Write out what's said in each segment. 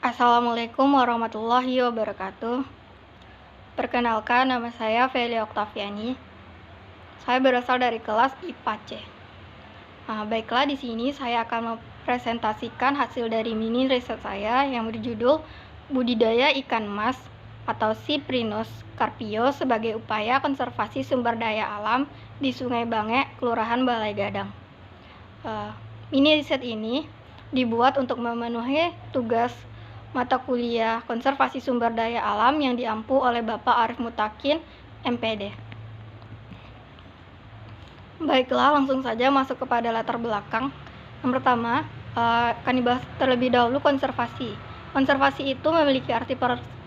Assalamualaikum warahmatullahi wabarakatuh. Perkenalkan, nama saya Feli Oktaviani. Saya berasal dari kelas IPA C. Baiklah, di sini saya akan mempresentasikan hasil dari mini riset saya yang berjudul Budidaya Ikan Mas atau Cyprinus carpio sebagai upaya konservasi sumber daya alam di Sungai Bange, Kelurahan Balai Gadang. Mini riset ini dibuat untuk memenuhi tugas mata kuliah konservasi sumber daya alam yang diampu oleh Bapak Arif Mutakin, MPD. Baiklah, langsung saja masuk kepada latar belakang. Yang pertama, akan dibahas terlebih dahulu konservasi. Konservasi itu memiliki arti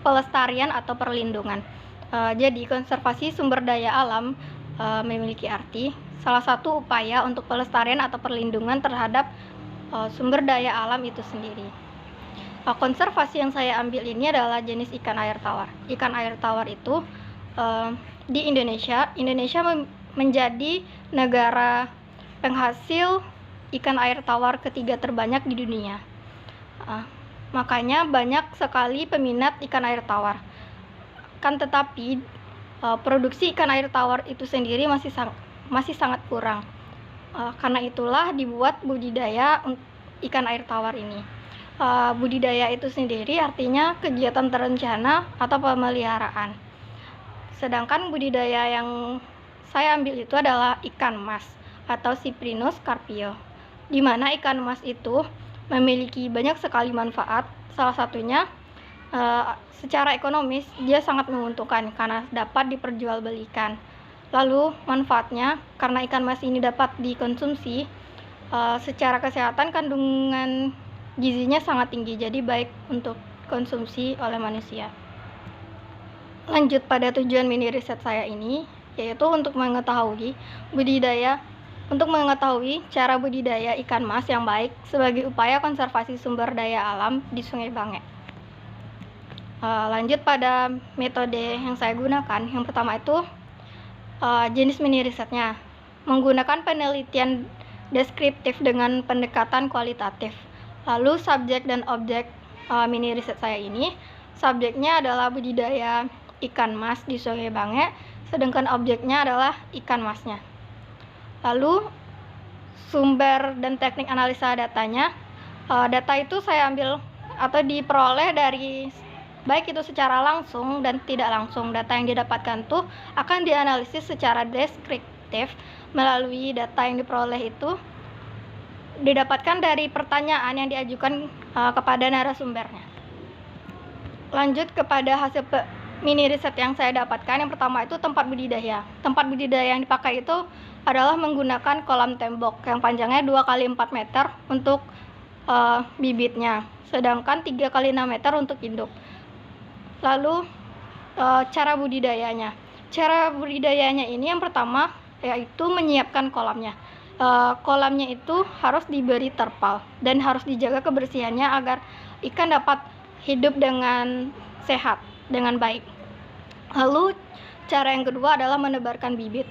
pelestarian atau perlindungan. Jadi, konservasi sumber daya alam memiliki arti salah satu upaya untuk pelestarian atau perlindungan terhadap sumber daya alam itu sendiri. Konservasi yang saya ambil ini adalah jenis ikan air tawar. Ikan air tawar itu di Indonesia menjadi negara penghasil ikan air tawar ketiga terbanyak di dunia. Makanya banyak sekali peminat ikan air tawar. Kan tetapi produksi ikan air tawar itu sendiri masih sangat kurang. Karena itulah dibuat budidaya ikan air tawar ini. Budidaya itu sendiri artinya kegiatan terencana atau pemeliharaan. Sedangkan budidaya yang saya ambil itu adalah ikan mas atau Cyprinus carpio, di mana ikan mas itu memiliki banyak sekali manfaat. Salah satunya secara ekonomis dia sangat menguntungkan karena dapat diperjualbelikan. Lalu manfaatnya, karena ikan mas ini dapat dikonsumsi, secara kesehatan kandungan gizinya sangat tinggi, jadi baik untuk konsumsi oleh manusia. Lanjut pada tujuan mini riset saya ini, yaitu untuk mengetahui cara budidaya ikan mas yang baik sebagai upaya konservasi sumber daya alam di Sungai Bange. Lanjut pada metode yang saya gunakan. Yang pertama itu jenis mini risetnya menggunakan penelitian deskriptif dengan pendekatan kualitatif. Lalu subjek dan objek mini riset saya ini, subjeknya adalah budidaya ikan mas di Sungai Bange, sedangkan objeknya adalah ikan masnya. Lalu sumber dan teknik analisa datanya, data itu saya ambil atau diperoleh dari baik itu secara langsung dan tidak langsung. Data yang didapatkan tuh akan dianalisis secara deskriptif melalui data yang diperoleh itu didapatkan dari pertanyaan yang diajukan kepada narasumbernya. Lanjut kepada hasil mini riset yang saya dapatkan. Yang pertama itu tempat budidaya. Tempat budidaya yang dipakai itu adalah menggunakan kolam tembok yang panjangnya 2 x 4 meter untuk bibitnya, sedangkan 3 x 6 meter untuk induk. Lalu cara budidayanya. Cara budidayanya ini yang pertama yaitu menyiapkan kolamnya. Kolamnya itu harus diberi terpal dan harus dijaga kebersihannya agar ikan dapat hidup dengan sehat, dengan baik. Lalu cara yang kedua adalah menebarkan bibit.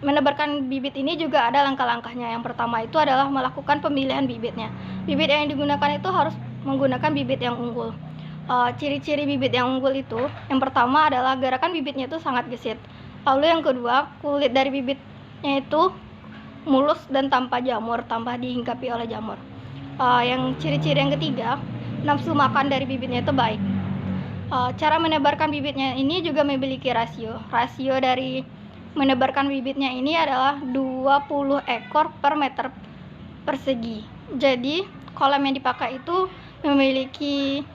Menebarkan bibit ini juga ada langkah-langkahnya. Yang pertama itu adalah melakukan pemilihan bibitnya. Bibit yang digunakan itu harus menggunakan bibit yang unggul. Ciri-ciri bibit yang unggul itu, yang pertama adalah gerakan bibitnya itu sangat gesit. Lalu yang kedua, kulit dari bibitnya itu mulus dan tanpa jamur, tanpa dihinggapi oleh jamur. Yang ciri-ciri yang ketiga, nafsu makan dari bibitnya itu baik. Cara menebarkan bibitnya ini juga memiliki rasio. Rasio dari menebarkan bibitnya ini adalah 20 ekor per meter persegi. Jadi kolam yang dipakai itu memiliki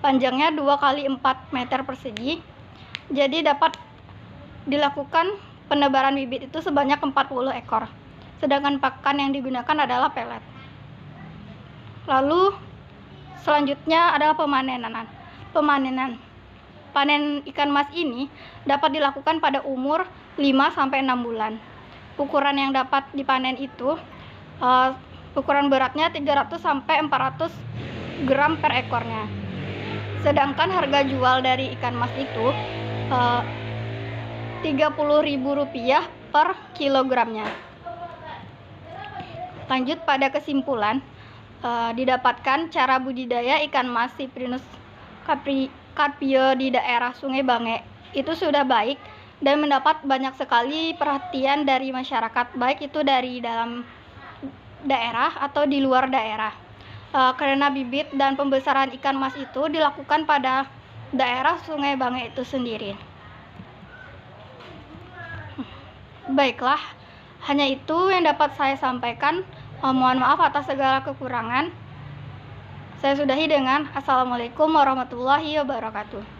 panjangnya 2 x 4 meter persegi. Jadi dapat dilakukan penebaran bibit itu sebanyak 40 ekor. Sedangkan pakan yang digunakan adalah pelet. Lalu selanjutnya adalah pemanenan. Panen ikan mas ini dapat dilakukan pada umur 5-6 bulan. Ukuran yang dapat dipanen itu ukuran beratnya 300-400 gram per ekornya. Sedangkan harga jual dari ikan mas itu Rp30.000 per kilogramnya. Lanjut pada kesimpulan, didapatkan cara budidaya ikan mas Cyprinus carpio di daerah Sungai Bange itu sudah baik dan mendapat banyak sekali perhatian dari masyarakat, baik itu dari dalam daerah atau di luar daerah. Karena bibit dan pembesaran ikan mas itu dilakukan pada daerah Sungai Bange itu sendiri. Baiklah, hanya itu yang dapat saya sampaikan. Mohon maaf atas segala kekurangan. Saya sudahi dengan Assalamualaikum warahmatullahi wabarakatuh.